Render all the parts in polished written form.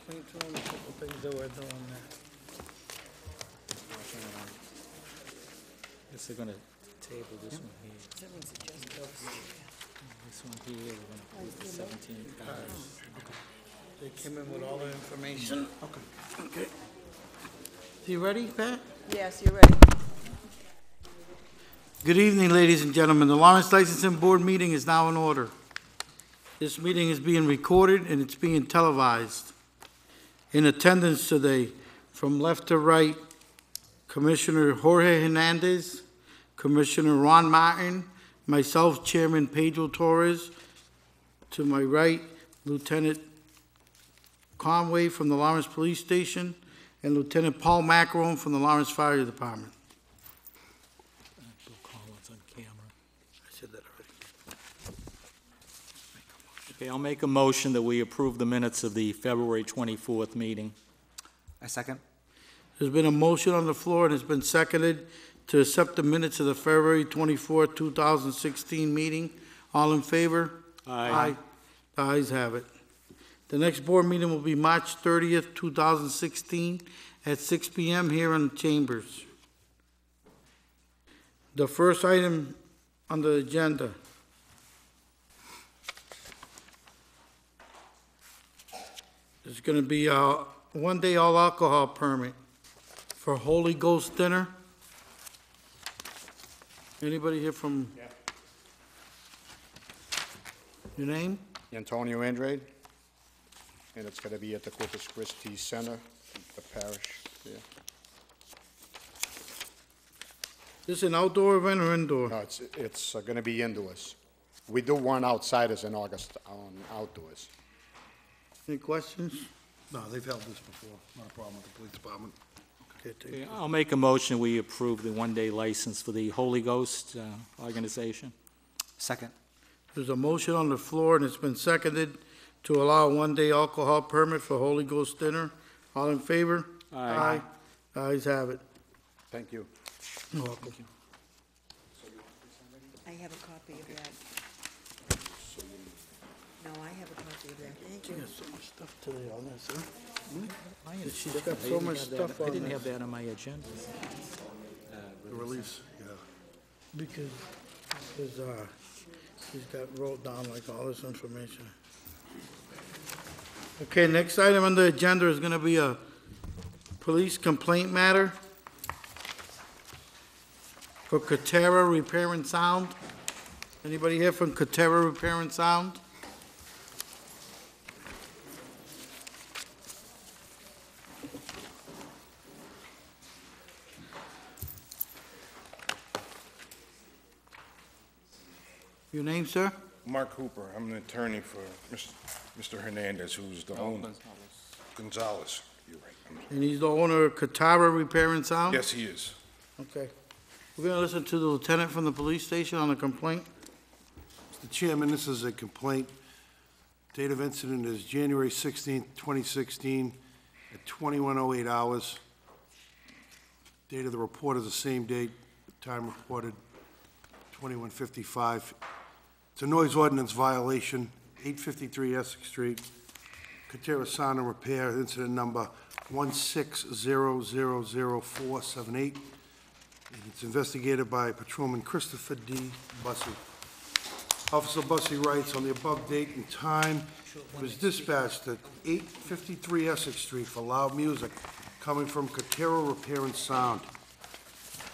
explain to them a couple things that we're doing there. Guess they're gonna table this one here. This one here, we're gonna approve the 17,000. They came in with all the information. Okay. You ready, Pat? Yes, you're ready. Good evening, ladies and gentlemen. The Lawrence Licensing Board meeting is now in order. This meeting is being recorded and it's being televised. In attendance today, from left to right, Commissioner Jorge Hernandez, Commissioner Ron Martin, myself, Chairman Pedro Torres. To my right, Lieutenant Conway from the Lawrence Police Station, and Lieutenant Paul Macaron from the Lawrence Fire Department. Bill Collins on camera. I said that already. Okay, I'll make a motion that we approve the minutes of the February 24th meeting. I second. There's been a motion on the floor and it's been seconded to accept the minutes of the February 24, 2016 meeting. All in favor? Aye. The ayes have it. The next board meeting will be March 30th, 2016 at 6 p.m. here in Chambers. The first item on the agenda is going to be a one-day all alcohol permit for Holy Ghost dinner. Anybody here from? Yeah. Your name? Antonio Andrade, and it's going to be at the Corpus Christi Center, the parish there. Is this an outdoor event or indoor? No, it's going to be indoors. We do one outsiders in August on outdoors. Any questions? No, they've held this before, not a problem with the police department. Okay, take Okay, it. I'll make a motion we approve the one-day license for the Holy Ghost organization. Second. There's a motion on the floor and it's been seconded to allow a one-day alcohol permit for Holy Ghost dinner. All in favor? Aye. The ayes have it. Thank you. You're welcome. I have a copy of that. No, I have a copy of that. Thank you. There's so much stuff today on this, huh? I had- She's got I so didn't much have that- stuff I on didn't this. have that on my agenda. The release, yeah. Because she's got wrote down like all this information. Okay, next item on the agenda is gonna be a police complaint matter for Katera Repair and Sound. Anybody here from Katera Repair and Sound? Your name, sir? Mark Hooper, I'm an attorney for Mr. Hernandez, who's the owner. Gonzalez, you're right. And he's the owner of Katara Repair and Sound? Yes, he is. Okay. We're gonna listen to the lieutenant from the police station on the complaint. Mr. Chairman, this is a complaint. Date of incident is January 16th, 2016, at 21:08 hours. Date of the report is the same date, time reported, 21:55. It's a noise ordinance violation, 853 Essex Street, Katera Sound and Repair, incident number 160000478. And it's investigated by Patrolman Christopher D. Bussey. Officer Bussey writes, on the above date and time, was dispatched at 853 Essex Street for loud music coming from Katera Repair and Sound.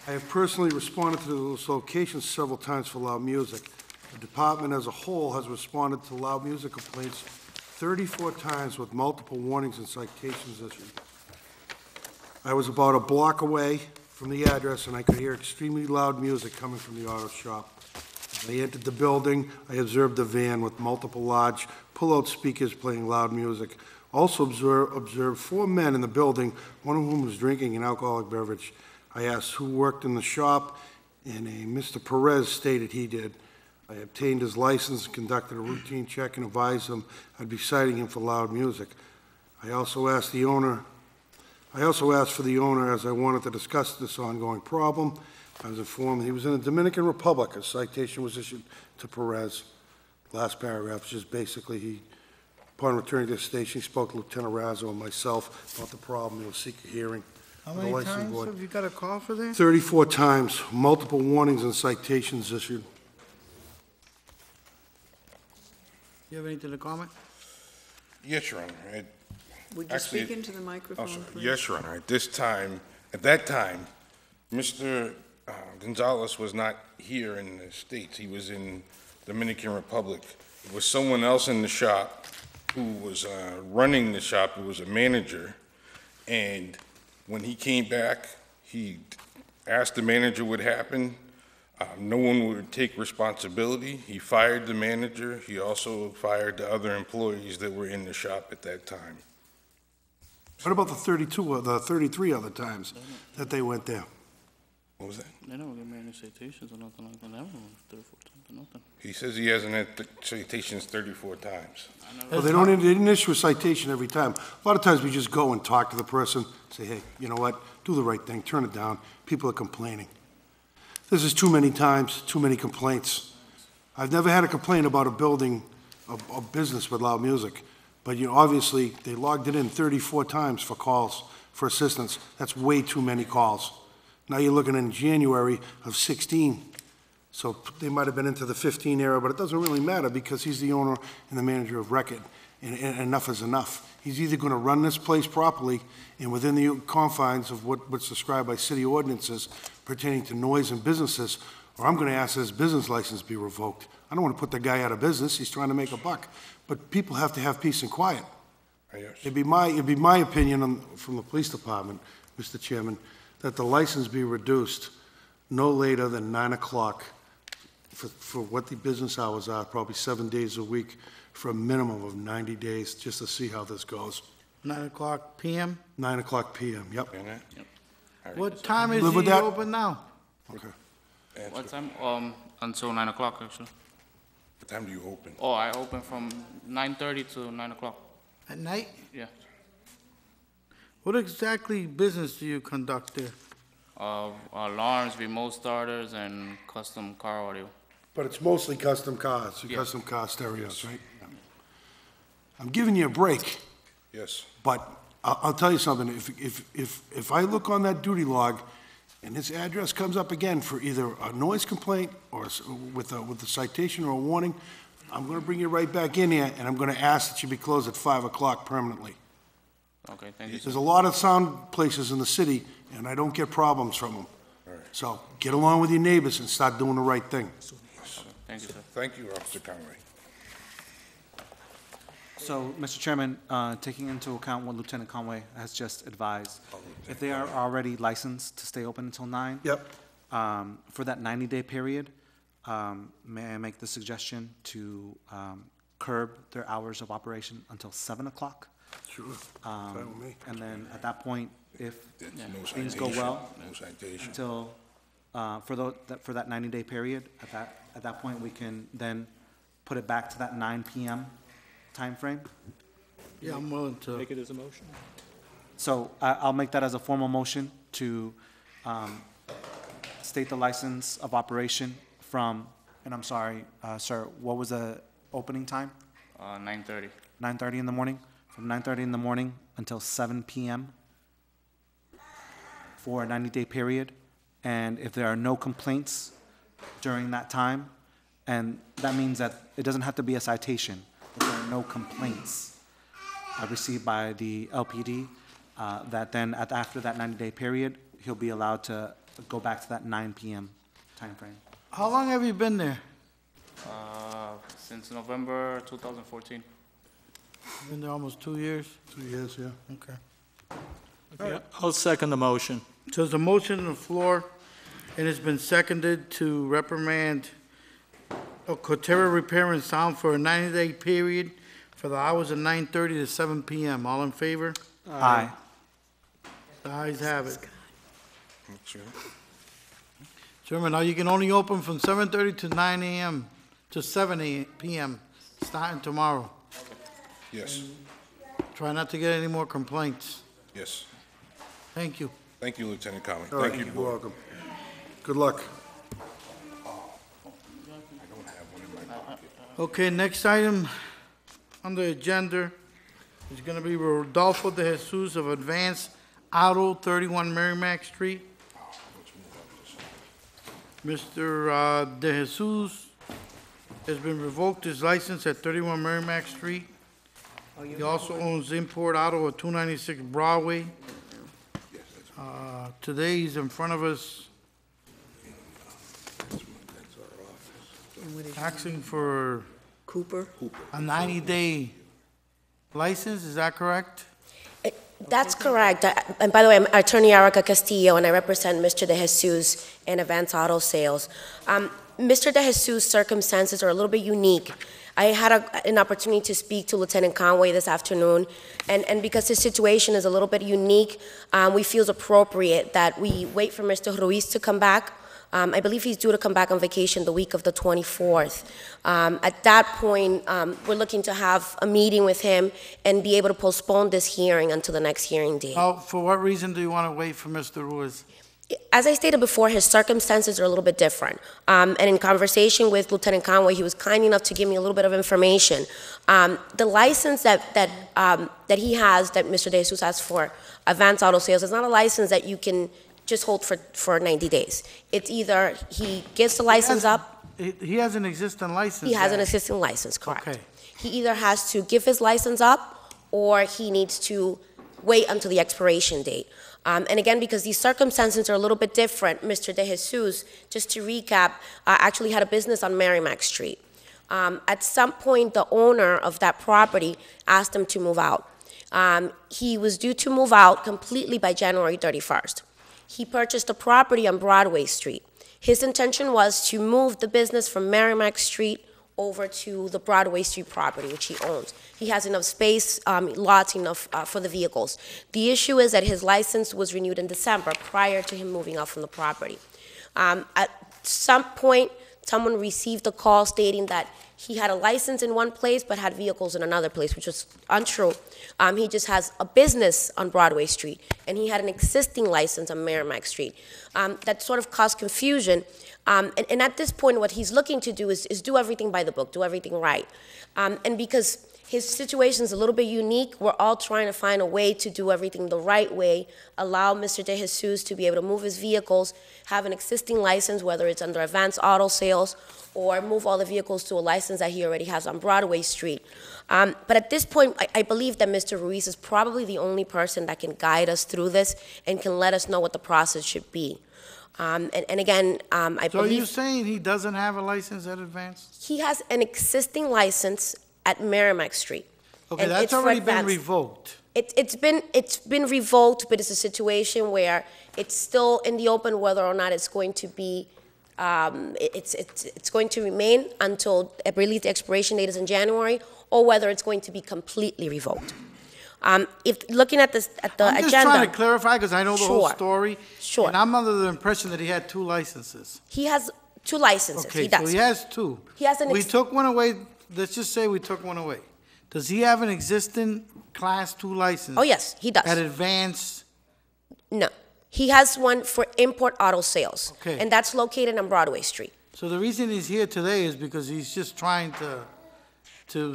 I have personally responded to those locations several times for loud music. The department as a whole has responded to loud music complaints 34 times with multiple warnings and citations issued. I was about a block away from the address and I could hear extremely loud music coming from the auto shop. As I entered the building, I observed a van with multiple large pull-out speakers playing loud music. Also observed 4 men in the building, one of whom was drinking an alcoholic beverage. I asked who worked in the shop, and a Mr. Perez stated he did. I obtained his license, conducted a routine check, and advised him I'd be citing him for loud music. I also asked for the owner, as I wanted to discuss this ongoing problem. I was informed he was in the Dominican Republic. A citation was issued to Perez. Last paragraph is just basically he Upon returning to the station, he spoke to Lieutenant Razzo and myself about the problem. He'll seek a hearing. How The many license times board. have you got a call for this? 34 times, multiple warnings and citations issued. You have anything to comment? Yes, Your Honor. Would you Actually, speak into the microphone, sorry. please? Yes, Your Honor. At that time, Mr. Gonzalez was not here in the States. He was in Dominican Republic. It was someone else in the shop who was running the shop, who was a manager. And when he came back, he asked the manager what happened. No one would take responsibility. He fired the manager. He also fired the other employees that were in the shop at that time. What about the 32, or the 33 other times that they went there? What was that? They never give me any citations or nothing like that. Never, 34 times or nothing. He says he hasn't had citations 34 times. Well, they didn't issue a citation every time. A lot of times we just go and talk to the person, say, hey, you know what, do the right thing, turn it down. People are complaining. This is too many times, too many complaints. I've never had a complaint about a building, a business with loud music. But obviously, they logged it in 34 times for calls for assistance. That's way too many calls. Now you're looking in January of 16. So they might have been into the 15 era, but it doesn't really matter because he's the owner and the manager of record. And enough is enough. He's either going to run this place properly and within the confines of what's described by city ordinances pertaining to noise and businesses, or I'm going to ask that his business license be revoked. I don't want to put the guy out of business. He's trying to make a buck. But people have to have peace and quiet. Yes. It'd be my opinion from the police department, Mr. Chairman, that the license be reduced no later than 9 o'clock for what the business hours are, probably 7 days a week, for a minimum of 90 days, just to see how this goes. 9 o'clock PM? 9 o'clock PM, yep. And that? All right. What time is Live with he that? open now? Okay. Answer. What time? Until 9 o'clock, actually. What time do you open? Oh, I open from 9:30 to 9 o'clock. At night? Yeah. What exactly business do you conduct there? Alarms, remote starters, and custom car audio. But it's mostly custom cars, Yeah. custom car stereos, right? Yeah. I'm giving you a break, Yes. but I'll tell you something. If I look on that duty log and his address comes up again for either a noise complaint or with a citation or a warning, I'm going to bring you right back in here, and I'm going to ask that you be closed at 5 o'clock permanently. Okay, thank you, sir. There's a lot of sound places in the city, and I don't get problems from them. So get along with your neighbors and start doing the right thing. Thank you, sir. Thank you, Officer Conway. So, Mr. Chairman, taking into account what Lieutenant Conway has just advised, if they are already licensed to stay open until 9, Yep. for that 90-day period, may I make the suggestion to curb their hours of operation until 7 o'clock? Sure. Fine with me. And then at that point, if No things go citation, well, No citation. until, for that 90-day period, at that point, we can then put it back to that 9 PM timeframe. Yeah, I'm willing to. Make it as a motion? So I'll make that as a formal motion to state the license of operation from, and I'm sorry, sir, what was the opening time? 9:30. 9:30 in the morning? From 9:30 in the morning until 7 PM for a 90-day period. And if there are no complaints during that time, and that means that it doesn't have to be a citation, if there are no complaints received by the LPD, that then after that 90-day period, he'll be allowed to go back to that 9 PM timeframe. How long have you been there? Since November 2014. Been there almost 2 years? 2 years, yeah. Okay. Okay, I'll second the motion. So there's a motion on the floor, and it's been seconded to reprimand Cotera Repair and Sound for a 90-day period for the hours of 9:30 to 7 PM. All in favor? Aye. The ayes have it. Sure. Chairman, now you can only open from 7:30 to 9 AM to 7 PM, starting tomorrow. Yes, Try not to get any more complaints. yes. Thank you. Thank you, Lieutenant Conway. All right, Thank you, you're Board. welcome. Good luck. Okay, next item on the agenda is gonna be Rodolfo de Jesus of Advanced Auto, 31 Merrimack Street. Mr. De Jesus has been revoked his license at 31 Merrimack Street. He also owns Import Auto at 296 Broadway. Today, he's in front of us asking for Cooper? a 90-day license, is that correct? That's correct. And by the way, I'm Attorney Erica Castillo, and I represent Mr. De Jesus in Advance Auto Sales. Mr. De Jesus' circumstances are a little bit unique. I had an opportunity to speak to Lieutenant Conway this afternoon, and because his situation is a little bit unique, we feel it's appropriate that we wait for Mr. Ruiz to come back. I believe he's due to come back on vacation the week of the 24th. At that point, we're looking to have a meeting with him and be able to postpone this hearing until the next hearing date. For what reason do you want to wait for Mr. Ruiz? As I stated before, his circumstances are a little bit different. And in conversation with Lieutenant Conway, he was kind enough to give me a little bit of information. The license that he has, that Mr. De Jesus has for Advance Auto Sales, is not a license that you can just hold for 90 days. It's either he gives the license up. He has an existing license. He has an there. existing license, correct. Okay. He either has to give his license up or he needs to wait until the expiration date. And again, because these circumstances are a little bit different, Mr. De Jesus, just to recap, actually had a business on Merrimack Street. At some point, the owner of that property asked him to move out. He was due to move out completely by January 31st. He purchased a property on Broadway Street. His intention was to move the business from Merrimack Street over to the Broadway Street property, which he owns. He has enough space, lots enough for the vehicles. The issue is that his license was renewed in December prior to him moving out from the property. At some point, someone received a call stating that he had a license in one place but had vehicles in another place, which was untrue. He just has a business on Broadway Street, and he had an existing license on Merrimack Street. That sort of caused confusion. And at this point, what he's looking to do is do everything by the book, do everything right. And because his situation is a little bit unique, we're all trying to find a way to do everything the right way, allow Mr. De Jesus to be able to move his vehicles, have an existing license, whether it's under Advance Auto Sales, or move all the vehicles to a license that he already has on Broadway Street. But at this point, I believe that Mr. Ruiz is probably the only person that can guide us through this and can let us know what the process should be. And again, I So believe... you're saying he doesn't have a license at Advance? He has an existing license at Merrimack Street. Okay, and that's it's for already been Advance. revoked. It's been revoked, but it's a situation where it's still in the open whether or not it's going to be, it's going to remain until, I believe the expiration date is in January, or whether it's going to be completely revoked. If looking at the I'm agenda. just trying to clarify, because I know the whole Sure. story. Sure. And I'm under the impression that he had two licenses. He has two licenses. Okay, He does. so he has two. He has an We ex- took one away, let's just say we took one away. Does he have an existing Class 2 license? Oh, yes, he does. At Advance? No. He has one for import auto sales. Okay. And that's located on Broadway Street. So the reason he's here today is because he's just trying to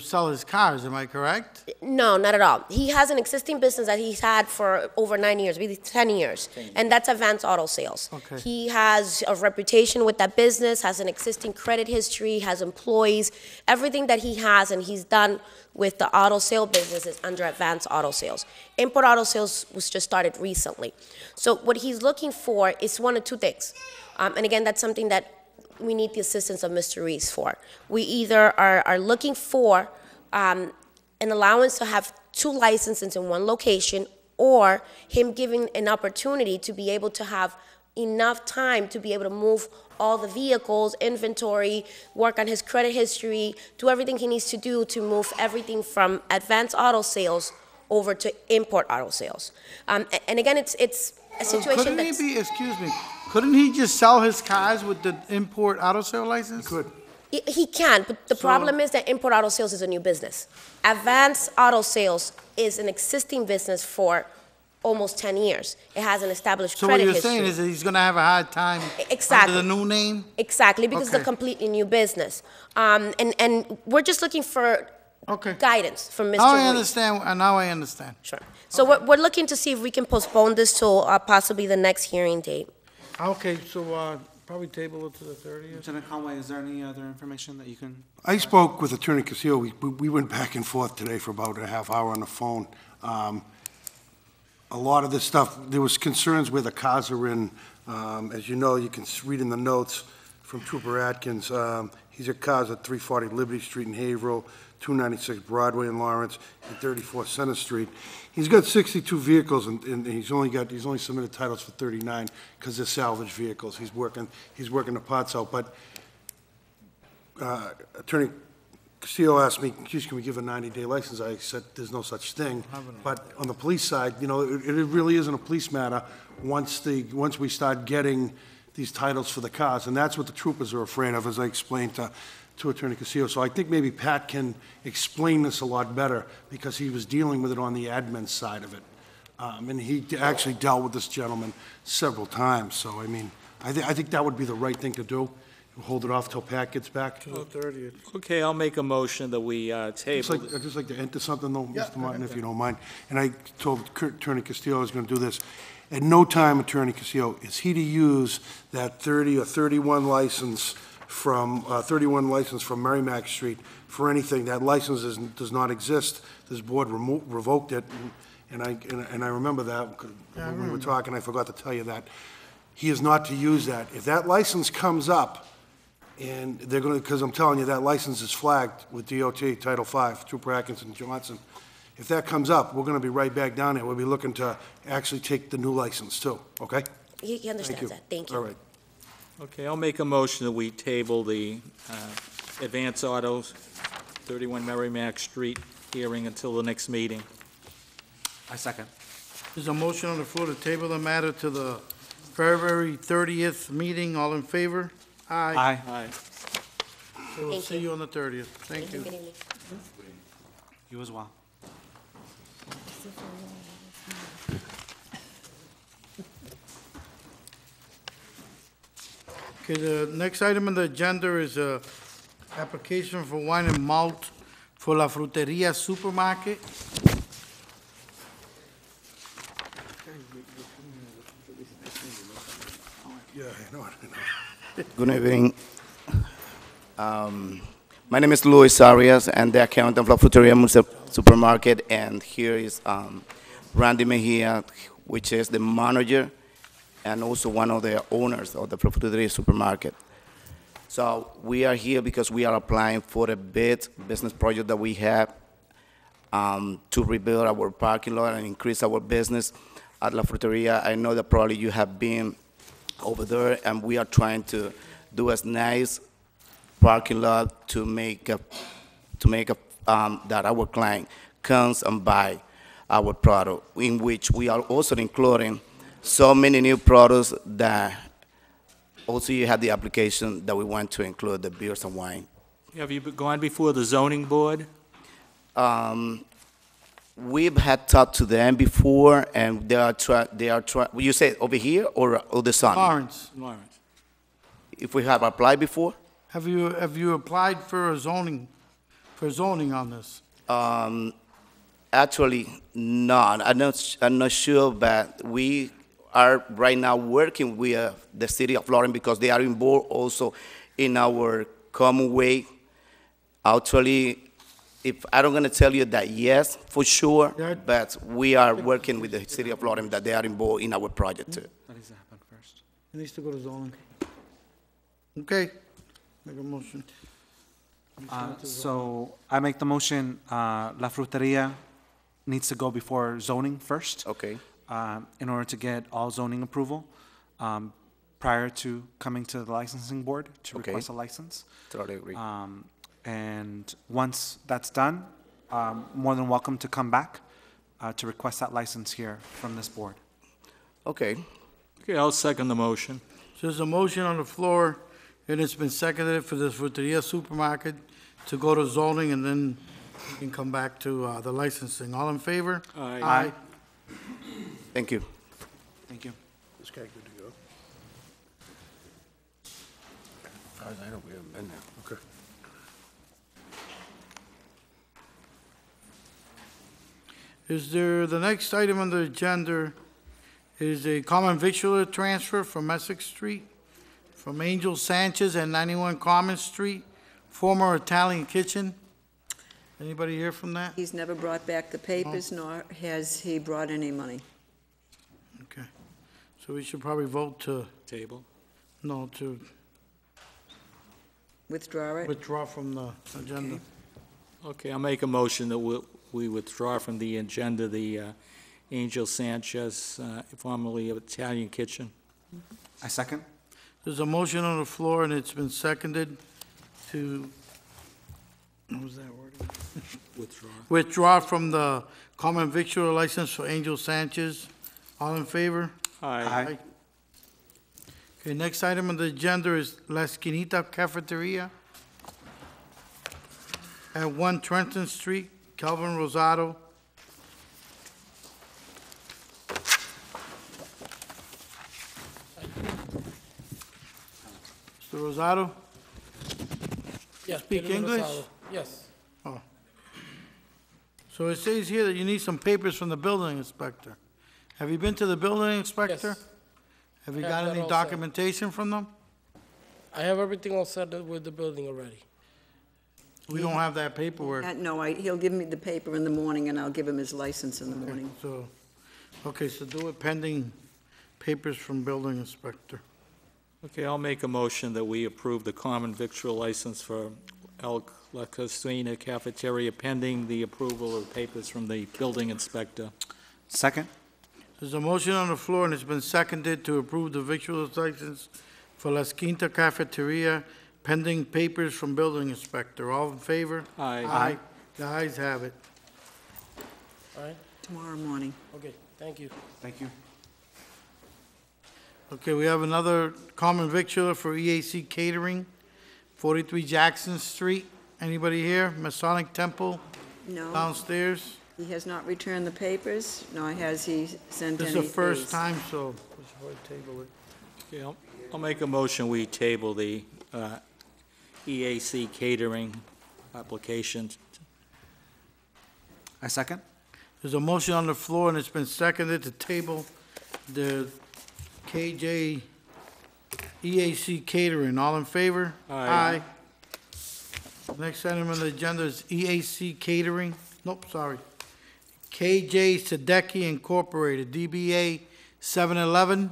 sell his cars, am I correct? No, not at all. He has an existing business that he's had for over 9 years, maybe 10 years, and that's Advance Auto Sales. Okay. He has a reputation with that business, has an existing credit history, has employees. Everything that he has and he's done with the auto sale business is under Advance Auto Sales. Import Auto Sales was just started recently. So what he's looking for is one of two things. And again, that's something that we need the assistance of Mr. Ruiz for. We either are looking for an allowance to have two licenses in one location, or him giving an opportunity to be able to have enough time to be able to move all the vehicles, inventory, work on his credit history, do everything he needs to do to move everything from Advance Auto Sales over to Import Auto Sales. And again, it's a situation Couldn't that's... he be, excuse me, couldn't he just sell his cars with the import auto sale license? Good. He can, but the problem is that Import Auto Sales is a new business. Advance Auto Sales is an existing business for almost 10 years. It has an established So what credit you're history. saying is that he's gonna have a hard time Exactly. under the new name? Exactly, because it's Okay. a completely new business. And we're just looking for Okay. guidance from Mr. Now I Ruiz. understand, now I understand. Sure. So we're looking to see if we can postpone this till possibly the next hearing date. Okay, so, probably table it to the 30th. Lieutenant Conway, is there any other information that you can? I spoke with Attorney Castillo. We went back and forth today for about a half hour on the phone. A lot of this stuff, there was concerns where the cars are in. As you know, you can read in the notes from Trooper Atkins. He's got cars at 340 Liberty Street in Haverhill, 296 Broadway in Lawrence, and 34 Center Street. He's got 62 vehicles, and he's only submitted titles for 39 because they're salvage vehicles. He's working the parts out. But Attorney Castillo asked me, geez, can we give a 90-day license? I said, there's no such thing. But on the police side, you know, it really isn't a police matter once we start getting these titles for the cars. And that's what the troopers are afraid of, as I explained to Attorney Castillo. So I think maybe Pat can explain this a lot better because he was dealing with it on the admin side of it. And he actually dealt with this gentleman several times. So, I mean, I think that would be the right thing to do. Hold it off till Pat gets back. To the 30th. Okay, I'll make a motion that we I'd table. just like to enter something, though, Yeah, Mr. go Martin, ahead. if you don't mind. And I told Attorney Castillo I was going to do this. At no time, Attorney Castillo, is he to use that 30 or 31 license from Merrimack Street for anything. That license does not exist. This board revoked it, and I remember that when we were talking. I forgot to tell you that. He is not to use that. If that license comes up, and they're going to, because I'm telling you, that license is flagged with DOT Title V, Trooper Atkinson Johnson. If that comes up, we're going to be right back down there. We'll be looking to actually take the new license too, okay? He understands that. Thank you. All right. Okay, I'll make a motion that we table the Advance Autos, 31 Merrimack Street hearing until the next meeting. I second. There's a motion on the floor to table the matter to the February 30th meeting. All in favor? Aye. Aye. Aye. So we'll Thank see you. you on the 30th. Thank you. Good evening. You as well. Okay, the next item on the agenda is a application for wine and malt for La Fruteria Supermarket. Yeah, I know. Good evening. My name is Luis Arias, and the accountant of La Fruteria Supermarket, and here is Randy Mejia, which is the manager and also one of the owners of the La Fruteria Supermarket. So we are here because we are applying for a big business project that we have to rebuild our parking lot and increase our business at La Fruteria. I know that probably you have been over there, and we are trying to do a nice parking lot to make that our client comes and buy our product, in which we are also including so many new products that also you have the application that we want to include the beers and wine. Have you gone before the zoning board? We've had talked to them before, and they are you say over here or the sun? Lawrence, Lawrence. If we have applied before? have you applied for zoning on this? Actually, not. I'm not sure, but we are right now working with the city of Lawrence because they are involved also in our common way. Actually, if I'm going to tell you that yes, for sure, Yeah. but we are working with the city of Lawrence that they are involved in our project too. That needs to happen first. It needs to go to zoning. Okay, make a motion. So I make the motion, La Fruteria needs to go before zoning first. Okay. In order to get all zoning approval, prior to coming to the licensing board to Okay. request a license. Totally agree. And once that's done, more than welcome to come back to request that license here from this board. Okay. Okay, I'll second the motion. So there's a motion on the floor, and it's been seconded for the Fruteria Supermarket to go to zoning, and then we can come back to the licensing. All in favor? Aye. Aye. Thank you. Thank you. This guy good to go? As far as I know, we haven't been there. Okay. The next item on the agenda is a common victualler transfer from Essex Street, from Angel Sanchez at 91 Common Street, former Italian Kitchen. Anybody hear from that? He's never brought back the papers, nor has he brought any money. Okay. So we should probably vote to Table. Withdraw it? withdraw from the agenda. Okay, I'll make a motion that we withdraw from the agenda the Angel Sanchez, formerly of Italian Kitchen. I second. There's a motion on the floor, and it's been seconded to, what was that word? Withdraw. Withdraw from the common victualler license for Angel Sanchez. All in favor? Aye. Okay, next item on the agenda is La Esquinita Cafeteria at 1 Trenton Street, Calvin Rosado. Mr. Rosado? Yes. Speak Pedro English? Rosado. Yes. So it says here that you need some papers from the building inspector. Have you been to the building inspector? Yes. Have you Have got that any all set. documentation from them? I have everything all set with the building already. We don't have that paperwork. No, he'll give me the paper in the morning, and I'll give him his license in the morning. So, okay, so do it pending papers from building inspector. Okay, I'll make a motion that we approve the common victual license for La Cocina Cafeteria pending the approval of papers from the building inspector. Second. There's a motion on the floor, and it's been seconded to approve the victuals license for La Quinta Cafeteria pending papers from building inspector. All in favor? Aye. The ayes have it. All right? Tomorrow morning. Okay, thank you. Thank you. Okay, we have another common victualler for EAC Catering, 43 Jackson Street. Anybody here? Masonic Temple No, downstairs? he has not returned the papers, nor has he sent This any is the first fees. time, so we should probably table it. Okay, I'll make a motion, we table the EAC catering application. I second. There's a motion on the floor, and it's been seconded to table the KJ EAC Catering. All in favor? Aye. Next item on the agenda is EAC Catering. Nope, sorry. KJ Sadecki Incorporated, DBA 711,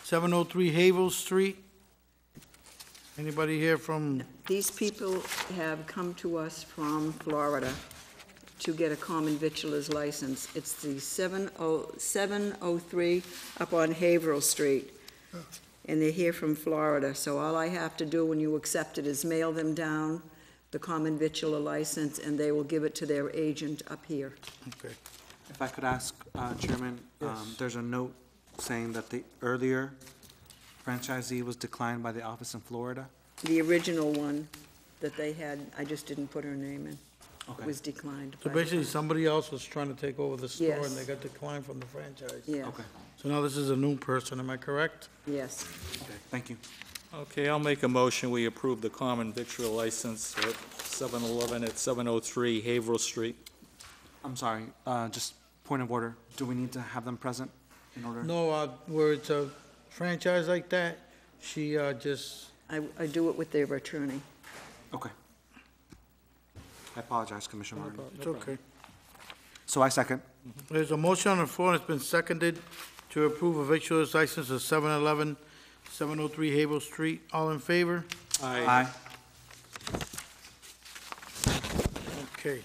703 Havel Street. Anybody here from, These people have come to us from Florida to get a common victualer's license. It's the 703 up on Haverhill Street, and they're here from Florida. So all I have to do when you accept it is mail them down the common victualler license, and they will give it to their agent up here. okay. If I could ask, Chairman, there's a note saying that the earlier franchisee was declined by the office in Florida. The original one that they had, I just didn't put her name in. Okay. It was declined. So by- basically, somebody else was trying to take over the store, Yes. and they got declined from the franchise. Yeah, Okay, So now this is a new person, am I correct? yes. okay, thank you. Okay, I'll make a motion, we approve the common victual license for 7-Eleven at 703 Haverhill Street. I'm sorry, just point of order. Do we need to have them present in order? No, where it's a franchise like that, she just, I do it with their attorney. Okay. I apologize, Commissioner Martin. it's okay. So I second. There's a motion on the floor, and it's been seconded to approve a victualer's license of 711, 703 Havel Street. All in favor? Aye. Okay.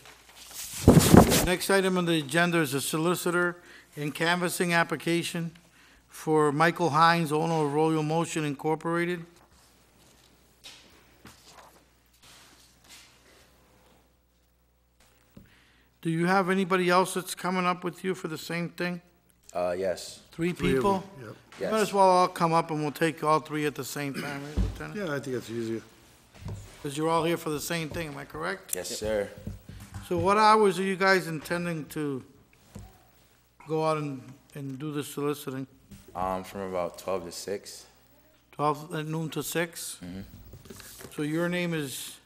Next item on the agenda is a solicitor and canvassing application for Michael Hines, owner of Royal Motion Incorporated. Do you have anybody else that's coming up with you for the same thing? Yes, Three Three of people? them, yep. yes. Might as well all come up and we'll take all three at the same time, right, Lieutenant? Yeah, I think that's easier. Because you're all here for the same thing, am I correct? Yes, sir. So what hours are you guys intending to go out and do the soliciting? From about 12 to 6. 12 at noon to 6? So your name is,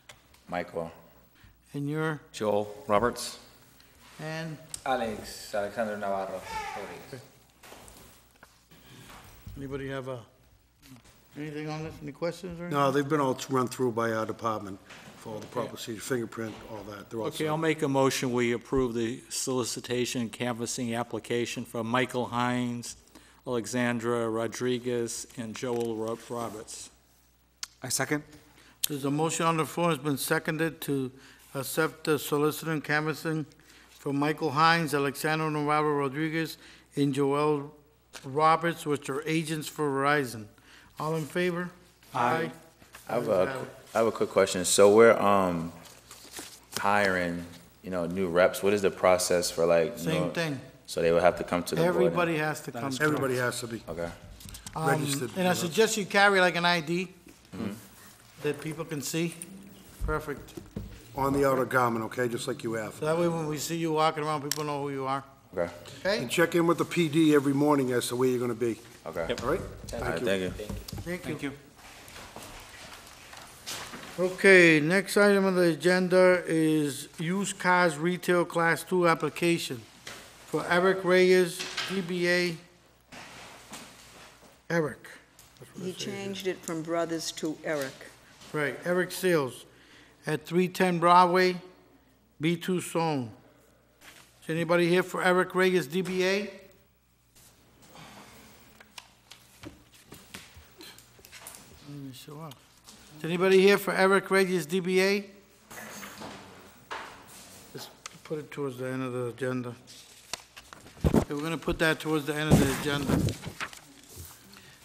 Michael. and your, Joel Roberts. And Alexander Navarro Rodriguez. anybody have anything on this? Any questions or anything? No, they've been all run through by our department for all the proper procedure, fingerprint, all that. They're all Okay, set. I'll make a motion, we approve the solicitation and canvassing application for Michael Hines, Alexandra Rodriguez, and Joel Roberts. I second. There's a motion on the floor, it's been seconded to accept the solicitor and canvassing for Michael Hines, Alexander Navarro Rodriguez, and Joel Roberts, which are agents for Verizon. All in favor? Aye. I have a quick question. So we're hiring, new reps. What is the process for like? Same thing. So they would have to come to the board. Everybody has to come. Everybody has to be Okay. registered. And I suggest you carry like an ID that people can see. Perfect. On the outer garment, okay, just like you have. So that way when we see you walking around, people know who you are. Okay. Okay? And check in with the PD every morning as to where you're gonna be, Okay. all right? All right. Thank you. Thank you. Okay, next item on the agenda is used cars retail class 2 application for Eric Reyes, DBA. Eric. He changed it from Brothers to Eric. Right, Eric Sales at 310 Broadway, B2 zone. Is anybody here for Eric Reyes, DBA? Let me show up. Is anybody here for Eric Reyes, DBA? Just put it towards the end of the agenda. Okay, we're gonna put that towards the end of the agenda.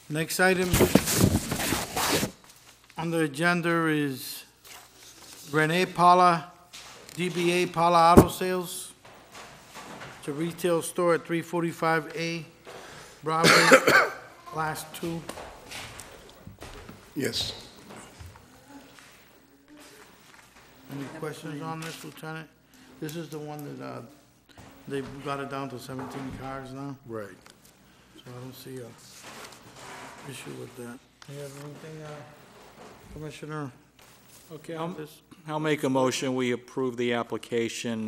Next item on the agenda is Renee Paula, DBA Paula Auto Sales. It's a retail store at 345A Broadway, Class 2. Yes. Any questions on this, Lieutenant? This is the one that, they've got it down to 17 cars now, Right. so I don't see a issue with that. You have anything, Commissioner? Okay, on this? I'll make a motion, we approve the application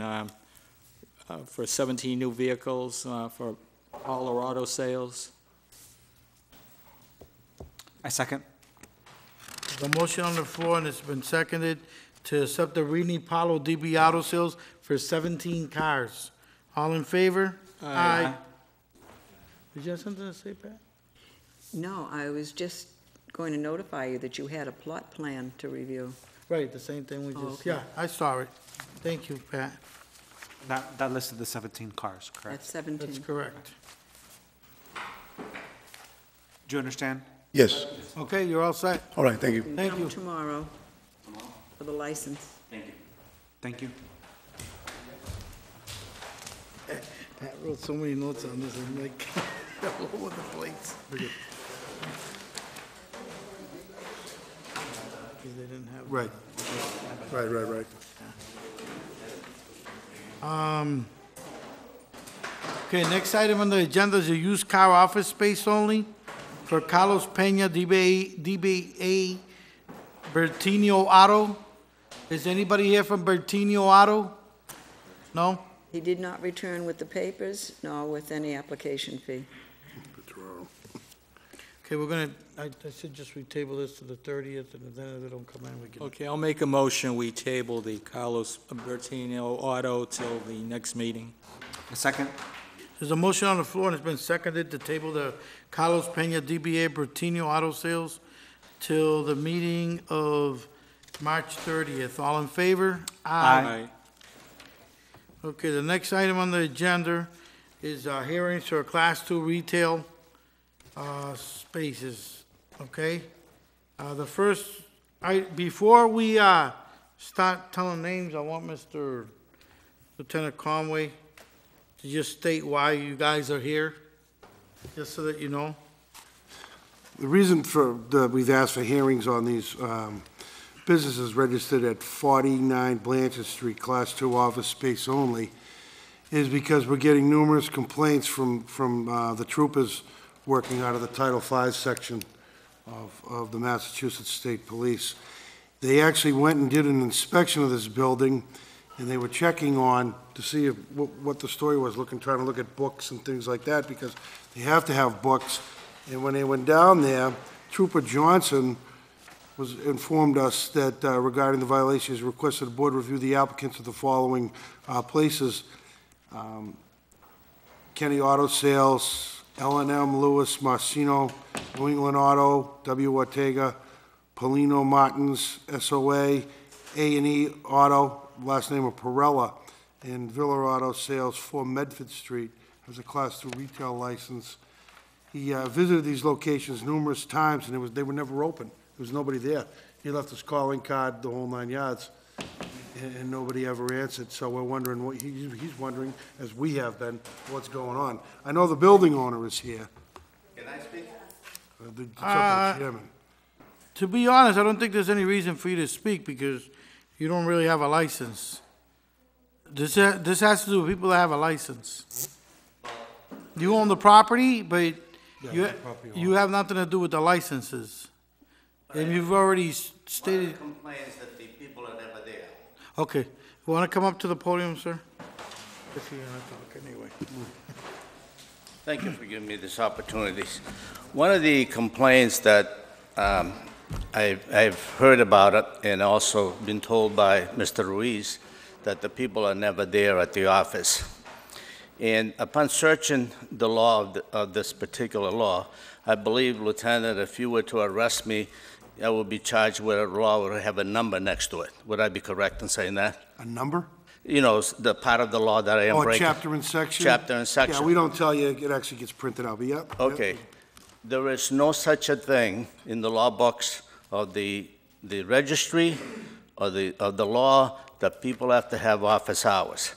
for 17 new vehicles for Colorado sales. I second. The motion on the floor, and it's been seconded, to accept the Rini Palo DB Auto Sales for 17 cars. All in favor? Aye. Did you have something to say, Pat? No, I was just going to notify you that you had a plot plan to review. Right, the same thing we Oh, just, okay. yeah, I saw it. Thank you, Pat. That listed the 17 cars, correct? That's 17. That's correct. Do you understand? Yes. Okay, you're all set. All right, thank you. Thank Come you. tomorrow for the license. Thank you. Pat wrote so many notes on this, I'm like, all over the place. Because they didn't have. Right. Right. Okay, next item on the agenda is a used car office space only for Carlos Peña, DBA Bertinio Auto. Is anybody here from Bertinio Auto? No? He did not return with the papers, nor with any application fee. Okay, we're gonna, I should just retable this to the 30th, and then if they don't come in, we can. Okay, I'll make a motion, we table the Carlos Bertino Auto till the next meeting. A second. There's a motion on the floor, and it's been seconded to table the Carlos Peña DBA Bertinio Auto Sales till the meeting of March 30th. All in favor? Aye. Okay, the next item on the agenda is hearings for Class 2 retail spaces, okay? The first, before we start telling names, I want Mr. Lieutenant Conway to just state why you guys are here, just so that you know. The reason we've asked for hearings on these businesses registered at 49 Blanchard Street, Class 2 office space only, is because we're getting numerous complaints from the troopers working out of the Title V section of the Massachusetts State Police. They actually went and did an inspection of this building, and they were checking on to see if, what the story was, trying to look at books and things like that, because they have to have books. And when they went down there, Trooper Johnson informed us that regarding the violations, requested the board review the applicants of the following places: Kenny Auto Sales, L&M Lewis Marcino, New England Auto, W. Ortega, Polino Martins, SOA, A&E Auto, last name of Perella, and Villa Auto Sales, 4 Medford Street, has a Class 2 retail license. He visited these locations numerous times, and they were never open. There was nobody there. He left his calling card, the whole 9 yards, and nobody ever answered. So we're wondering, he's wondering, as we have been, what's going on. I know the building owner is here. Can I speak? It's up to the chairman. To be honest, I don't think there's any reason for you to speak because you don't really have a license. This has to do with people that have a license. You own the property, but you have nothing to do with the licenses. And you've already stated. Complains that the people are never there. Okay. You want to come up to the podium, sir? If you're gonna talk anyway. Thank you for giving me this opportunity. One of the complaints that I've heard about it and also been told by Mr. Ruiz that the people are never there at the office. And upon searching the law of this particular law, I believe, Lieutenant, if you were to arrest me, I would be charged with a law would have a number next to it. Would I be correct in saying that? A number? You know, the part of the law that I am breaking. Chapter and section? Chapter and section. Yeah, we don't tell you, it actually gets printed out, but yep. Okay. There is no such a thing in the law books of the registry or of the law that people have to have office hours.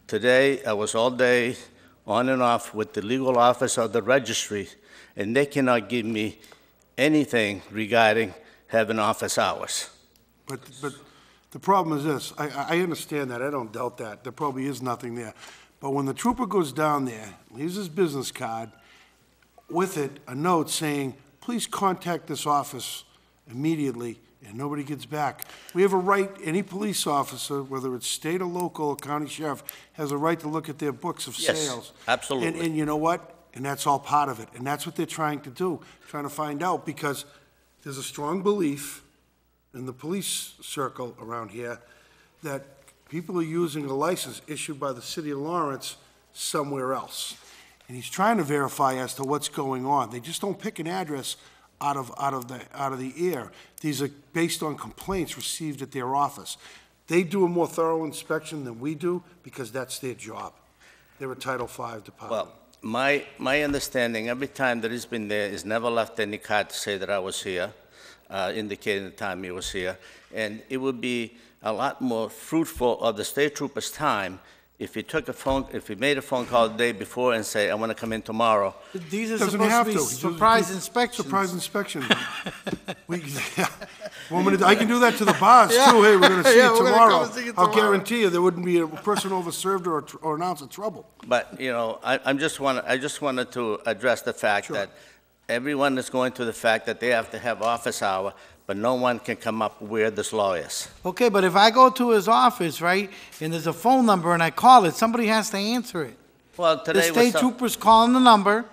Today, I was all day on and off with the legal office of the registry, and they cannot give me anything regarding having office hours. But the problem is this, I understand that, I don't doubt that, there probably is nothing there. But when the trooper goes down there, leaves his business card, with it, a note saying, please contact this office immediately, and nobody gets back. We have a right, any police officer, whether it's state or local or county sheriff, has a right to look at their books of sales. Yes, absolutely. And you know what? And that's all part of it. And that's what they're trying to do, trying to find out, because there's a strong belief in the police circle around here that people are using a license issued by the city of Lawrence somewhere else. And he's trying to verify as to what's going on. They just don't pick an address out of the air. These are based on complaints received at their office. They do a more thorough inspection than we do because that's their job. They're a Title V department. Well, my understanding, every time that he's been there, he's never left any card to say that I was here, indicating the time he was here. And it would be a lot more fruitful of the state trooper's time if he made a phone call the day before and say, I want to come in tomorrow. These are Doesn't supposed have to be to. surprise inspections. Surprise inspection. I can do that to the boss, too. Hey, we're going to see you we're gonna tomorrow. come and see you I'll tomorrow. guarantee you there wouldn't be a person overserved or an ounce of trouble. But, you know, I just wanted to address the fact that everyone is going to the fact that they have to have office hour, but no one can come up where this law is. Okay, but if I go to his office, right, and there's a phone number and I call it, somebody has to answer it. Well, The today was state trooper's calling the number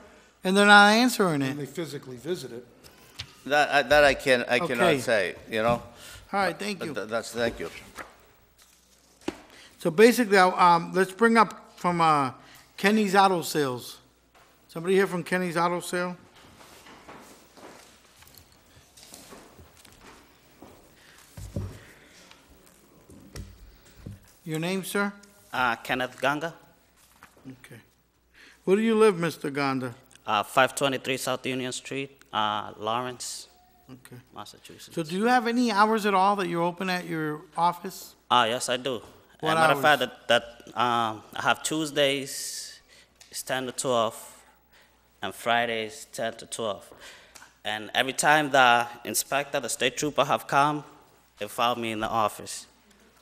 and they're not answering And they it. physically visit it. that I Okay. cannot say, you know? All right, thank you. Thank you. So basically, let's bring up from Kenny's Auto Sales. Somebody here from Kenny's Auto Sale? Your name, sir? Kenneth Ganga, Okay. Where do you live, Mr. Ganda? 523 South Union Street, Lawrence, Okay. Massachusetts. So do you have any hours at all that you're open at your office? Yes, I do. What As a matter of hours? fact, I have Tuesdays, it's 10 to 12, and Fridays, 10 to 12. And every time the inspector, the state trooper have come, they found me in the office.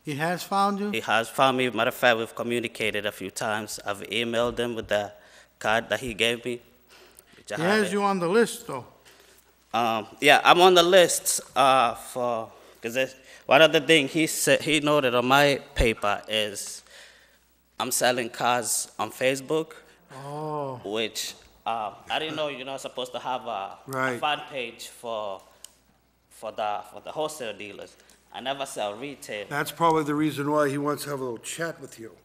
He has found you? He has found me. Matter of fact, we've communicated a few times. I've emailed him with the card that he gave me. which I He have has it. you on the list, though. Yeah, I'm on the list for Because one of the things he noted on my paper is I'm selling cars on Facebook, Oh, which I didn't know you're not supposed to have a Right. fan page for the wholesale dealers. I never sell retail. That's probably the reason why he wants to have a little chat with you.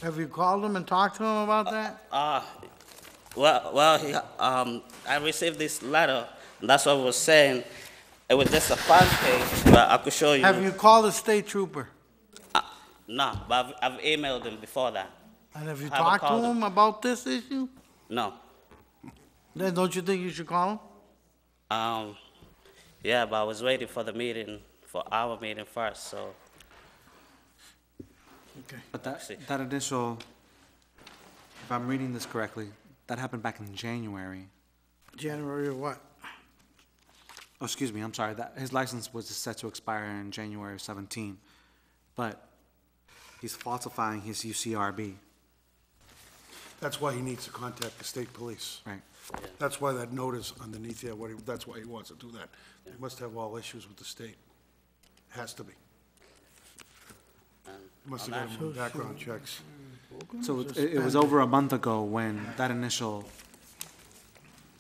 have you called him and talked to him about that? I received this letter, and that's what I was saying. It was just a fan page, but I could show you. Have you called the state trooper? No, but I've emailed him before that. And have you Haven't talked to called him about this issue? No. Then don't you think you should call him? Yeah, but I was waiting for the meeting, for our meeting first, so. Okay. But that initial, if I'm reading this correctly, that happened back in January. January or what? Oh, excuse me, I'm sorry, his license was set to expire in January of 17, but he's falsifying his UCRB. That's why he needs to contact the state police. Right. That's why that note is underneath there, that's why he wants to do that. He must have all issues with the state. Has to be. Must have got him background checks. So it was over a month ago when that initial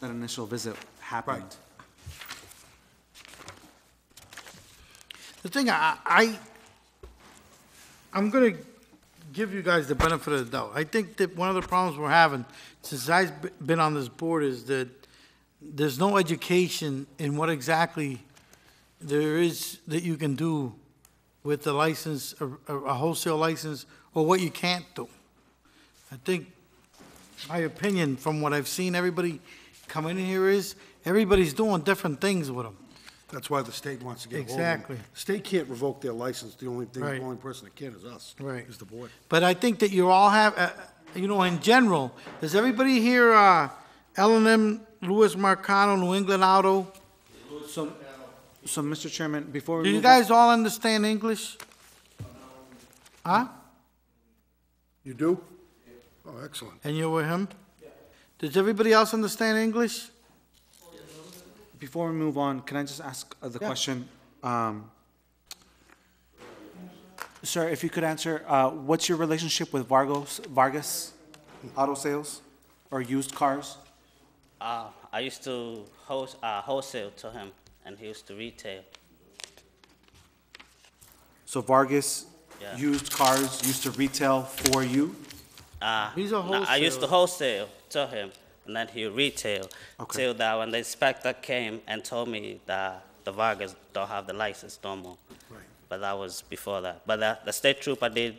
visit happened. The thing, I'm gonna give you guys the benefit of the doubt. I think that one of the problems we're having, since I've been on this board, is that there's no education in what exactly there is that you can do with the license, a wholesale license, or what you can't do. I think, my opinion, from what I've seen everybody come in here is, everybody's doing different things with them. That's why the state wants to get a hold of them. Exactly. The state can't revoke their license. The only thing, Right. the only person that can is us. Right. Is the board. But I think that you all have, in general, does everybody here, L&M, Louis Marcano, New England Auto? So, Mr. Chairman, before we Do you move on- guys all understand English? Huh? You do? Oh, excellent. And you're with him? Does everybody else understand English? Before we move on, can I just ask the Yeah. question? Sir, if you could answer, what's your relationship with Vargas Auto Sales or used cars? I used to wholesale to him, and he used to retail. So Vargas Yeah. used cars used to retail for you? He's a No, I used to wholesaler. wholesale to him, and then he retail. Okay. Till that when the inspector came and told me that the Vargas don't have the license no more. Right. But that was before that. But the state trooper did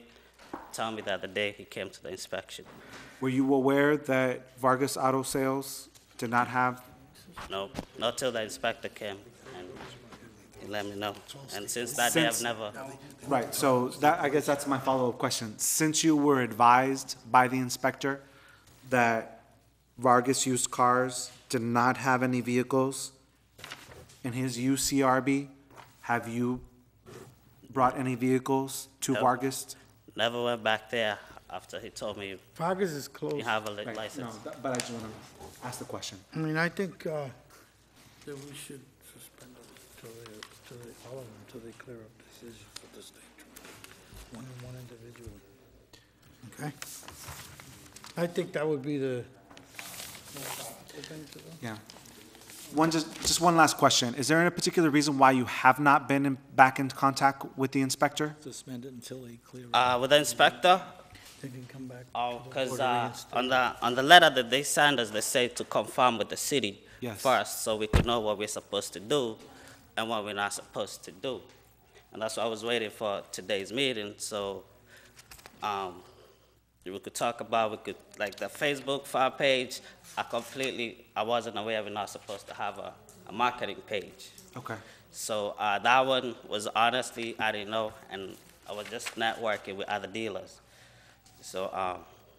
tell me that the day he came to the inspection. Were you aware that Vargas Auto Sales did not have? No, not till the inspector came and he let me know. And since that day, I've Since- never. Right, so I guess that's my follow-up question. Since you were advised by the inspector that Vargas Used Cars did not have any vehicles in his UCRB, have you brought any vehicles to No. Vargas? Never went back there after he told me Vargas is you closed. have a Right, license. no, but I just want to ask the question. I mean, I think, that we should suspend it all of them, until they clear up this issue for the state trooper. One individual. Okay? I think that would be the. Yeah. Just one last question. Is there any particular reason why you have not been back in contact with the inspector? Suspend it until they clear it. With the inspector, They can come back. because on the letter that they sent us, they say to confirm with the city Yes. first, so we could know what we're supposed to do and what we're not supposed to do. And that's why I was waiting for today's meeting, so we could talk about, like the Facebook fan page, I wasn't aware we're not supposed to have a marketing page. Okay. So that one was honestly, I didn't know, and I was just networking with other dealers. So,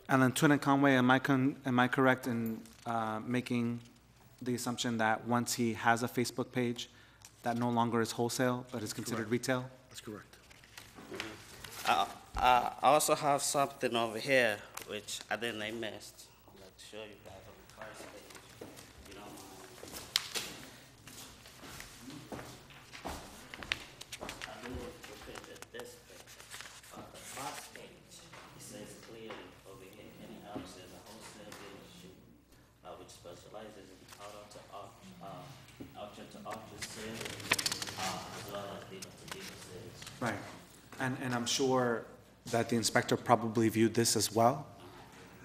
And then Twin and Conway, am I correct in making the assumption that once he has a Facebook page, that no longer is wholesale, but is considered retail? That's correct. I also have something over here, which I think they missed. Let's show you guys on the first page, if you don't mind. specializes in auction to auction sales, as well as dealer to dealer sales. Right. And I'm sure that the inspector probably viewed this as well.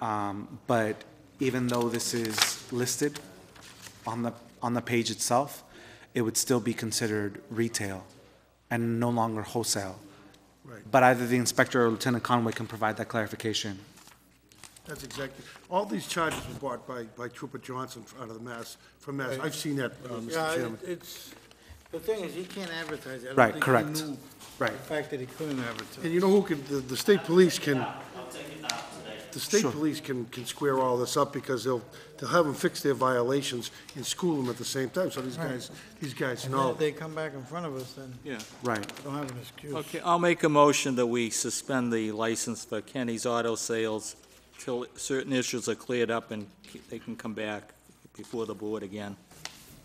But even though this is listed on the page itself, it would still be considered retail and no longer wholesale. Right. But either the inspector or Lieutenant Conway can provide that clarification. That's exactly, all these charges were bought by Trooper Johnson out of from Mass. I've seen that, Mr. Yeah, Chairman. the thing is, he can't advertise it. I don't Right, think he correct. knew Right. The fact that he couldn't advertise. And you know who can, the state police can, I'll take it down today. the state Sure. police can square all this up because they'll have them fix their violations and school them at the same time, so these guys And then know. if they come back in front of us, then Yeah. Right. we don't have an excuse. Okay, I'll make a motion that we suspend the license for Kenny's Auto Sales till certain issues are cleared up and they can come back before the board again.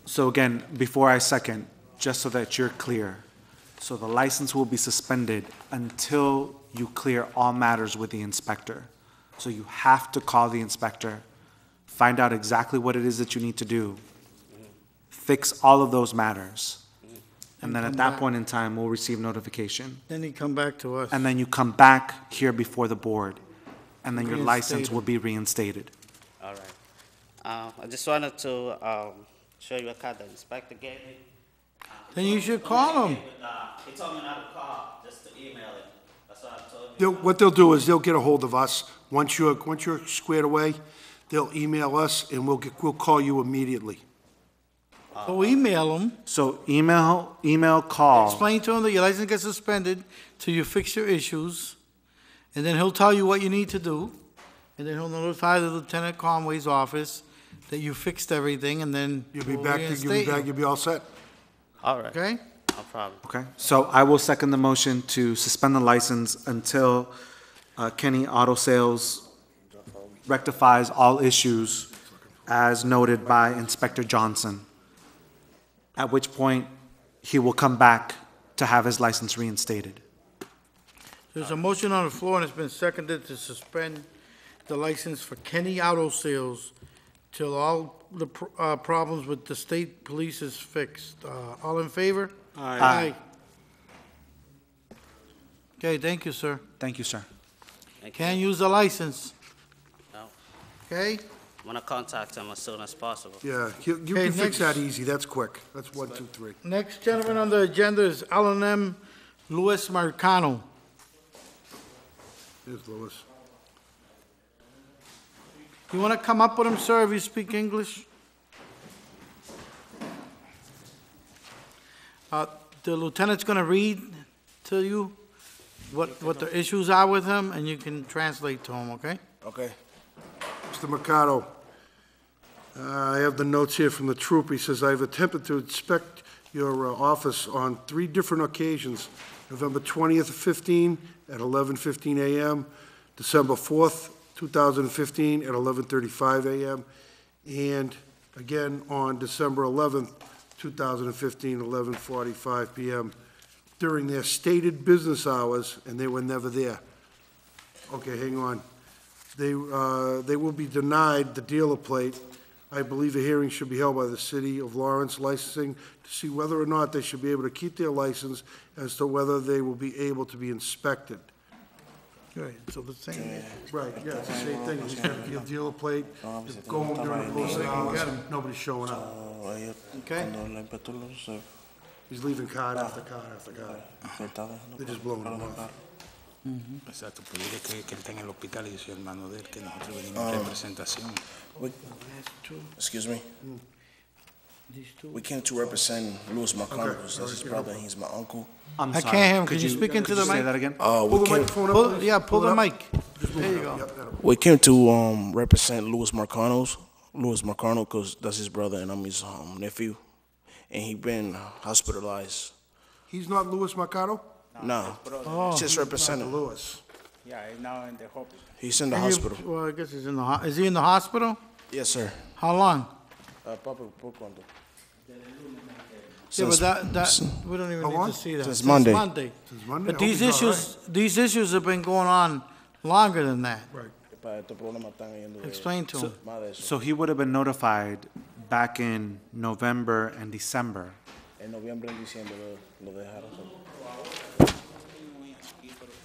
So again, before I second, just so that you're clear, so the license will be suspended until you clear all matters with the inspector. So you have to call the inspector, find out exactly what it is that you need to do, fix all of those matters, and then at that point in time, we'll receive notification. Then he come back to us. And then you come back here before the board, and then your license Reinstated. will be reinstated. All right. I just wanted to show you a card the inspector gave me. Then you should call him. He told me not to call, just to email it. That's what I told you. What they'll do is they'll get a hold of us. Once you're squared away, they'll email us and we'll call you immediately. So email him, So email, call. explain to him that your license gets suspended till you fix your issues, and then he'll tell you what you need to do, and then he'll notify the Lieutenant Conway's office that you fixed everything, and then You'll be we'll back, reinstate you. you'll be all set. All right, Okay? no problem. Okay, so I will second the motion to suspend the license until Kenny Auto Sales rectifies all issues as noted by Inspector Johnson, at which point he will come back to have his license reinstated. There's a motion on the floor, and it's been seconded to suspend the license for Kenny Auto Sales till all the problems with the state police is fixed. All in favor? Aye. Okay, thank you, sir. Thank you, sir. Thank Can't you. use the license, No, okay? I'm gonna contact him as soon as possible. Yeah, you Okay, can fix that next. easy, that's quick. That's 1, 2, 3. Next gentleman on the agenda is Alan Luis Marcano. Here's Louis. You want to come up with him, sir, if you speak English? The lieutenant's going to read to you what the issues are with him, and you can translate to him, okay? Okay. Mr. Mercado, I have the notes here from the troop. He says, "I've attempted to inspect your office on 3 different occasions, November 20th, 15 at 11:15 a.m., December 4th, 2015 at 11:35 a.m., and again on December 11th, 2015, 11:45 p.m., during their stated business hours, and they were never there." Okay, hang on. They will be denied the dealer plate. I believe a hearing should be held by the City of Lawrence Licensing to see whether or not they should be able to keep their license as to whether they will be able to be inspected. Good, so the same. Right, yeah, it's the same thing. He's got a dealer plate, go home during the closing hours, nobody's showing up. Okay? He's leaving card after card after card. They're just blowing him off. Exacto, pues dile que él está en el hospital y yo soy hermano de él, que nosotros venimos en representación. Excuse me? We came to represent Louis Marcano, because that's his brother, and he's my uncle. I'm I sorry. can't hear him. Could you speak into the Say mic? that again? Pull the mic. There you go. We came to represent Louis Marcano, because that's his brother, and I'm his nephew, and he been hospitalized. He's not Louis Mercado? No, Oh. just representing. Louis. Yeah, he's now in the hospital. He's in the And you- hospital. Well, I guess he's in the, is he in the hospital? Yes, sir. How long? Yeah, but Since- we don't even How need long? to see that. Since Monday. Since Monday? But I hope these he's all issues have been going on longer than that. Right. para estos problemas están yendo de- Explain to him. más de eso. So he would have been notified back in November and December. En noviembre y diciembre lo dejaron solo.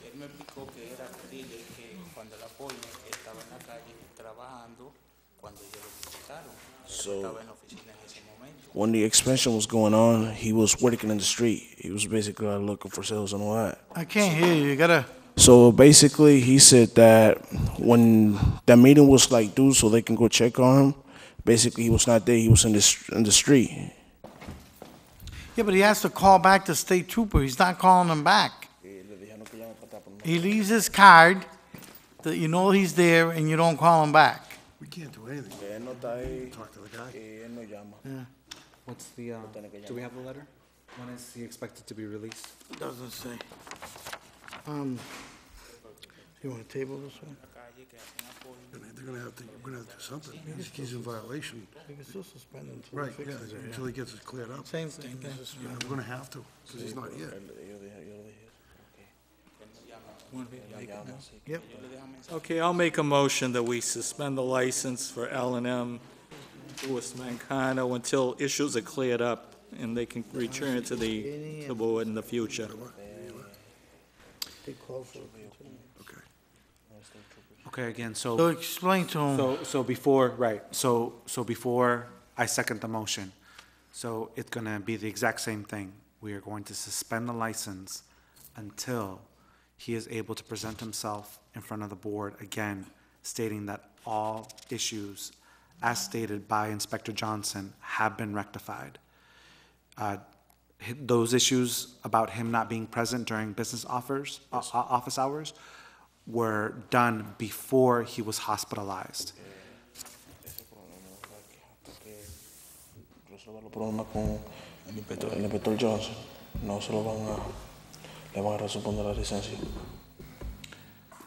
Él me explicó que era dile que cuando la polla estaba en la calle trabajando, cuando ellos lo visitaron, So- estaba en la oficina en ese momento. When the expansion was going on, he was working in the street. He was basically looking for sales and all that. I can't hear you. You gotta, So basically, he said that when that meeting was like due, so they can go check on him. Basically, he was not there. He was in the street. yeah, but he has to call back the state trooper. He's not calling him back. He leaves his card that you know he's there and you don't call him back. We can't do anything. Él no está ahí. Talk to the guy. Él no llama. Yeah, What's the, do we have the letter? When is he expected to be released? doesn't say. You wanna table this one? They're gonna have to, we're gonna have to do something. He's in violation. You can still suspend him until he Right, yeah, fixes it. until he gets it cleared up. Same thing, yeah. Yeah, we're gonna have to, because he's not here. Yep. Okay, I'll make a motion that we suspend the license for L&M Louis Mancano until issues are cleared up and they can return to the board in the future. They call for it. Okay, again, So explain to him. So before, right, so before I second the motion, so it's gonna be the exact same thing. We are going to suspend the license until he is able to present himself in front of the board again, stating that all issues, as stated by Inspector Johnson, have been rectified. Those issues about him not being present during business office hours were done before he was hospitalized. Resolver los problemas con el inspector Johnson. No se lo le van a responder la licencia.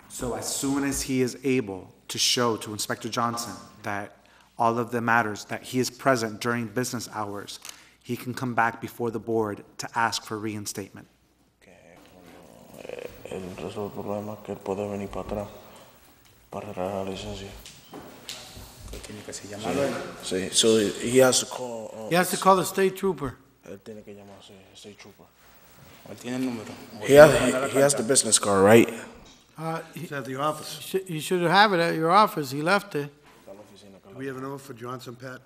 So as soon as he is able to show to Inspector Johnson that all of the matters, that he is present during business hours, he can come back before the board to ask for reinstatement. Él resuelve el problema que él puede venir para atrás para arreglar la licencia. Tiene que ser llamado. Sí, so he has to call. He has to call the state trooper. Él tiene que llamar, sí, state trooper. Él tiene el número. He has the business card, right? He's at the office. You should have it at your office. He left it. Do we have a number for Johnson, Pat?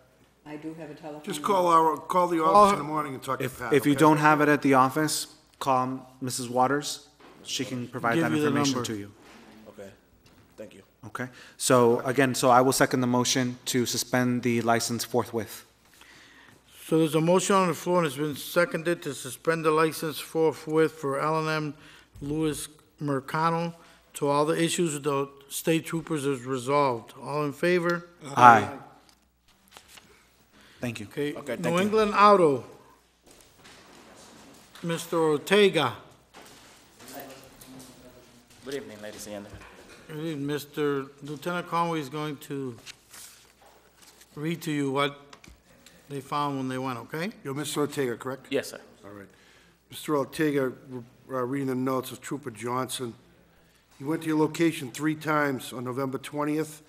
I do have a telephone. Just call the office in the morning and talk to Pat. If you okay? don't have it at the office, call Mrs. Waters. She can provide Give that you the information number. to you. Okay, thank you. Okay? So again, so I will second the motion to suspend the license forthwith. So there's a motion on the floor and it's been seconded to suspend the license forthwith for L&M Louis Mercano to all the issues with the state troopers is resolved. All in favor? Aye. Thank you. Okay, Okay, thank New you. England Auto. Mr. Ortega. Good evening, ladies and gentlemen. Mr. Lieutenant Conway is going to read to you what they found when they went, okay? You're Mr. Ortega, correct? Yes, sir. All right. Mr. Ortega, reading the notes of Trooper Johnson, he went to your location 3 times on November 20th,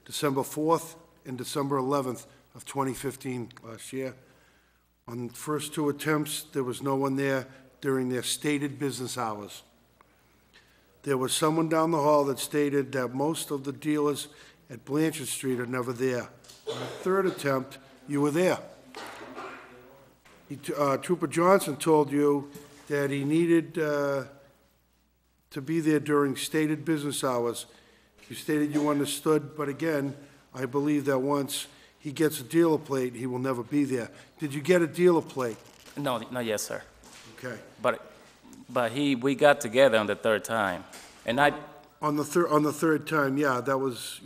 December 4th, and December 11th of 2015 last year. On the first 2 attempts, there was no one there during their stated business hours. There was someone down the hall that stated that most of the dealers at Blanchard Street are never there. On the 3rd attempt, you were there. Trooper Johnson told you that he needed to be there during stated business hours. You stated you understood, but again, I believe that once he gets a dealer plate, he will never be there. Did you get a dealer plate? No, not yet, sir. Okay. But we got together on the 3rd time, and I. On the 3rd time, yeah, that was,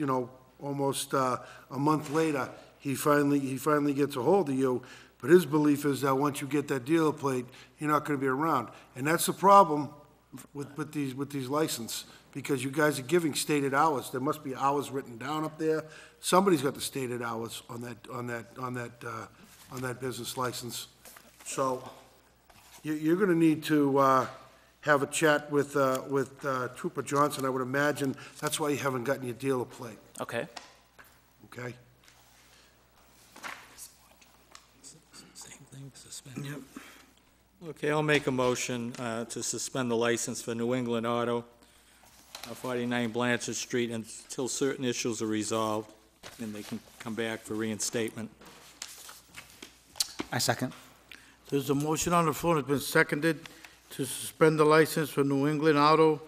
almost a month later, he finally gets a hold of you. But his belief is that once you get that dealer plate, you're not going to be around. And that's the problem with these license, because you guys are giving stated hours. There must be hours written down up there. Somebody's got the stated hours on that business license. So you're going to need to have a chat with Trooper Johnson. I would imagine that's why you haven't gotten your dealer plate, Okay. okay? Same thing, suspend. Yep. Okay, I'll make a motion to suspend the license for New England Auto, 49 Blanchard Street, until certain issues are resolved, and they can come back for reinstatement. I second. There's a motion on the floor, it's been seconded to suspend the license for New England Auto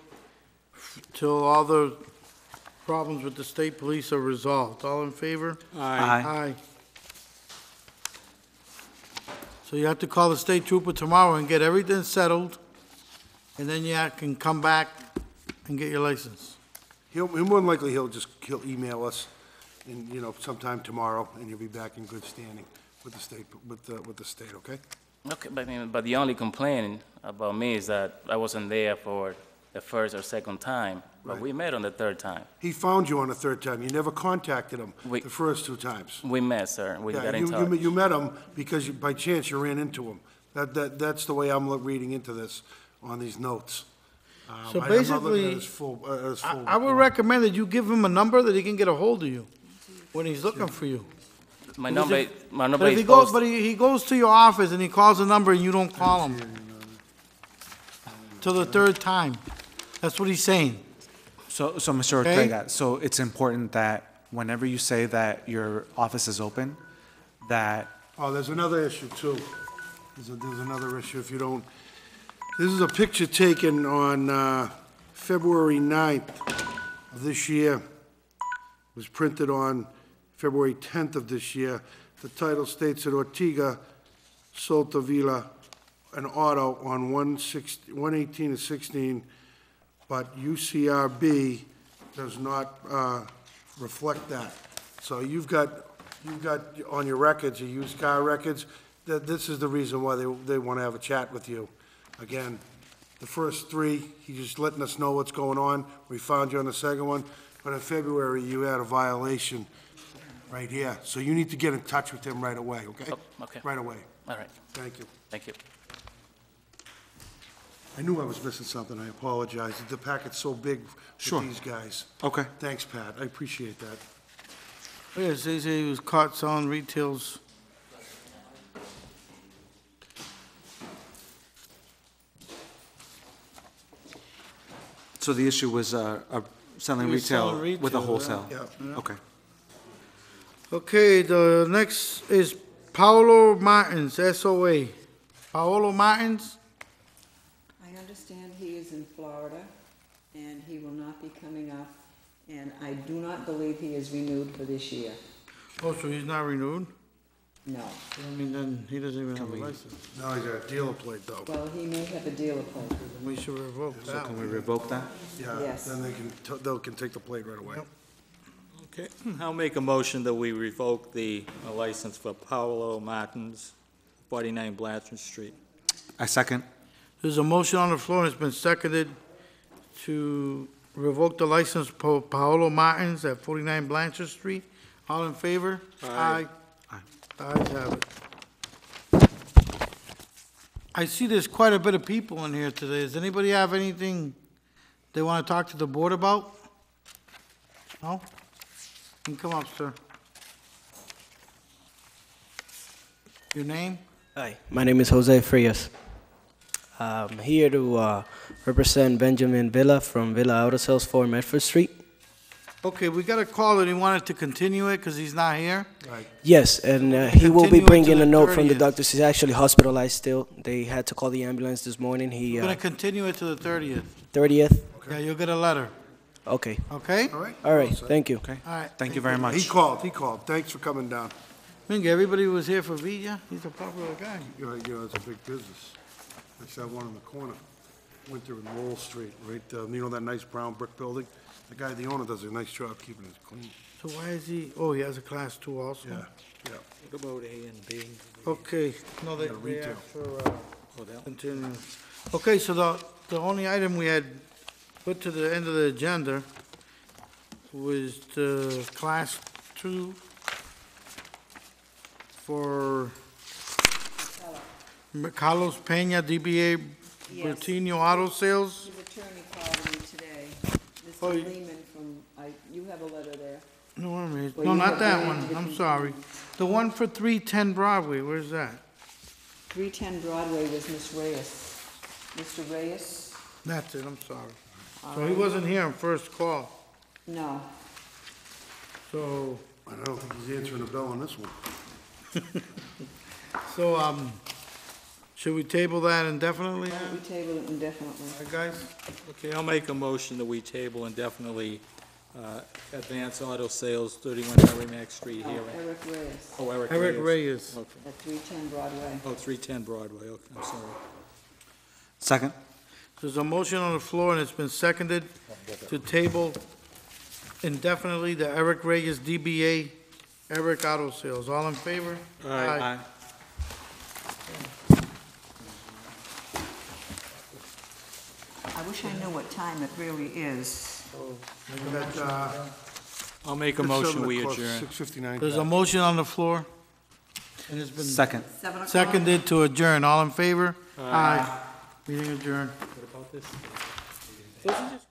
till all the problems with the state police are resolved. All in favor? Aye. Aye. So you have to call the state trooper tomorrow and get everything settled, and then you can come back and get your license. More than likely, he'll email us, and, sometime tomorrow, and you'll be back in good standing with the state, with the state, okay? Okay, but the only complaint about me is that I wasn't there for the first or second time, but Right. we met on the third time. He found you on the third time. You never contacted him the first two times. We met, sir. We Yeah, got in touch. you met him because by chance you ran into him. That's the way I'm reading into this on these notes. So I'm not looking at basically, his full I would recommend that you give him a number that he can get a hold of you when he's looking for you. My Because number But if is he goes, posted. but he goes to your office and he calls the number and you don't call him till the third time. That's what he's saying. So Mr. Okay. Ortega, so it's important that whenever you say that your office is open, that Oh, there's another issue too. There's another issue if you don't. This is a picture taken on February 9th of this year. It was printed on February 10th of this year. The title states that Ortega Soltavila an auto on 118 and 16, but UCRB does not reflect that. So you've got on your records, your used car records, that this is the reason why they want to have a chat with you. Again, the first three, he's just letting us know what's going on. We found you on the second one, but in February, you had a violation right here. So you need to get in touch with him right away, okay? Oh, okay. Right away. All right. Thank you. Thank you. I knew I was missing something. I apologize. The packet's so big Sure. with these guys. Okay. Thanks, Pat. I appreciate that. Oh, yeah, it says he was caught selling retails. So the issue was selling He was selling retail with a retail, wholesale? yeah. Okay. Okay, the next is Paolo Martins, SOA. Paolo Martins? I understand he is in Florida, and he will not be coming up, and I do not believe he is renewed for this year. Oh, so he's not renewed? No. I mean, then he doesn't even have a license. No, he's got a dealer plate, though. Well, he may have a dealer plate. We should revoke So that can we one. revoke that? Yeah, Yes. then they can take the plate right away. Okay, I'll make a motion that we revoke the license for Paolo Martins, 49 Blanchard Street. I second. There's a motion on the floor, and it's been seconded to revoke the license for Paolo Martins at 49 Blanchard Street. All in favor? Aye. Ayes have it. I see there's quite a bit of people in here today. Does anybody have anything they want to talk to the board about? No? You can come up, sir. Your name? Hi, my name is Jose Frias. I'm here to represent Benjamin Villa from Villa Auto Sales, 4 Medford Street. Okay, we got a call that he wanted to continue it because he's not here. Right. Yes, and he will be Continue bringing until a the note from the 30th. doctors. He's actually hospitalized still. They had to call the ambulance this morning. He We're going to continue it to the 30th. 30th. Yeah, you'll get a letter, Okay. okay? All right? All right. Thank you. Okay. All right. Thank you very much. He called. Thanks for coming down. I think everybody was here for Villa. He's a popular guy. It's a big business. I saw one in the corner, Winter and Lowell Street, right, you know that nice brown brick building? The guy, the owner, does a nice job keeping it clean. So why is he, oh, he has a class 2 also? Yeah, yeah. What about A and B? Okay, no, they Yeah, retail. asked for, continue. Okay, so the only item we had put to the end of the agenda was the class 2 for Carlos Peña, DBA Yes. Bertino Auto Sales. His attorney called me today. Oh, Mr. you- Lehman from, you have a letter there. No, wait a minute. Well, No, you not have that the one. name of the I'm sorry. complaint. The one for 310 Broadway, where's that? 310 Broadway was Miss Reyes. Mr. Reyes? That's it, I'm sorry. So he wasn't here on first call. No. So, I don't think he's answering the bell on this one. so, should we table that indefinitely? Why don't we table it indefinitely? All right, guys? Okay, I'll make a motion that we table indefinitely Advance Auto Sales, 31 Merrimack Street No, here. Eric Reyes Oh, Eric Eric Reyes. Reyes. Okay. at 310 Broadway. Oh, 310 Broadway, okay, I'm sorry. Second? There's a motion on the floor, and it's been seconded to table indefinitely the Eric Reyes DBA Eric Auto Sales. All in favor? Aye. I wish I knew what time it really is. I'll make a motion, we adjourn. 6:59. There's a motion on the floor, and it's been Second. 7 o'clock? seconded to adjourn. All in favor? Aye. Meeting adjourned. What about this?